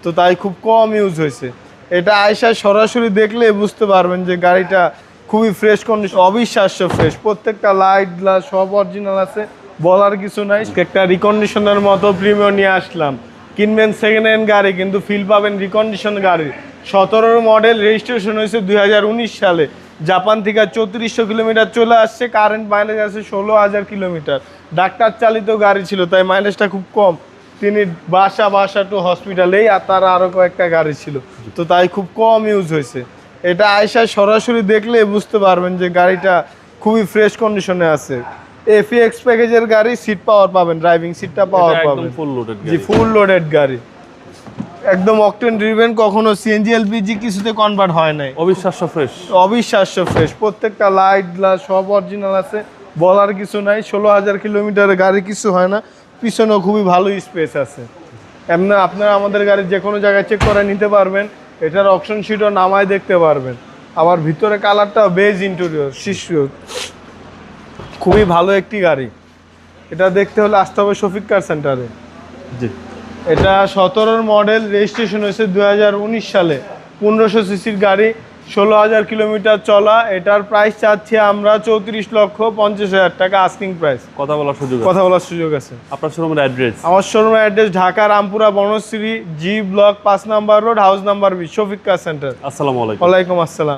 তো তাই খুব কম ইউজ হয়েছে। এটা আয়সা সরাসরি দেখলে বুঝতে পারবেন যে গাড়িটা খুবই ফ্রেশ কন্ডিশন, অবিশ্বাস্য ফ্রেশ। প্রত্যেকটা লাইট গ্লাস সব অরিজিনাল আছে, বলার কিছু নাই। একটা রিকন্ডিশনের মতো প্রিমিয়াম নিয়ে আসলাম। কিনবেন সেকেন্ড হ্যান্ড গাড়ি কিন্তু ফিল পাবেন রিকন্ডিশন গাড়ি। 17 মডেল, রেজিস্ট্রেশন হয়েছে 2019 সালে। জাপান থেকে 3400 কিলোমিটার চলে আসছে, কারেন্ট মাইলেজ আছে 16,000 কিলোমিটার। ডাক্তার চালিত গাড়ি ছিল তাই মাইলেজটা খুব কম। তিনি বাসা টু হসপিটালেই, আর তার আরও কয়েকটা গাড়ি ছিল, তো তাই খুব কম ইউজ হয়েছে। এটা আয়সা সরাসরি দেখলে বুঝতে পারবেন যে গাড়িটা খুবই ফ্রেশ কন্ডিশনে আছে। এফএক্স প্যাকেজের গাড়ি, সিট পাওয়ার পাবেন, ড্রাইভিং সিটটা পাওয়ার পাবেন। জি, ফুল লোডেড গাড়ি, একদম অকটেন ড্রিভেন, কখনো সিএনজি এলপিজি কিছুতে কনভার্ট হয় নাই। অবিশ্বাস্য ফ্রেশ, অবিশ্বাস্য ফ্রেশ। প্রত্যেকটা লাইট গ্লাস সব অরিজিনাল আছে, বলার কিছু নাই। 16,000 কিলোমিটারের গাড়ি কিছু হয় না। পিছনেও খুবই ভালো স্পেস আছে। এমনি আপনারা আমাদের গাড়ি যে কোনো জায়গায় চেক করে নিতে পারবেন। এটার অপশন শিটও নামায় দেখতে পারবেন। আবার ভিতরে কালারটা বেজ ইন্টেরিয়র শিশু, খুবই ভালো একটি গাড়ি। এটা দেখতে হলে আসতে হবে শফিক কার সেন্টারে। জি, এটা 17 মডেল, রেজিস্ট্রেশন হয়েছে 2019 সালে। 1500 সিসির গাড়ি, 16,000 কিলোমিটার চলা। এটার প্রাইস চাচ্ছি আমরা 34,50,000 টাকা আস্কিং প্রাইস। কথা বলার সুযোগ আছে। আপনার শোরুমের অ্যাড্রেস? আমার শোরুমের address Dhaka Rampura Banasree G block 5 number road, house number 20, Shafiq car centre. আসসালামু আলাইকুম। ওয়ালাইকুম আসসালাম।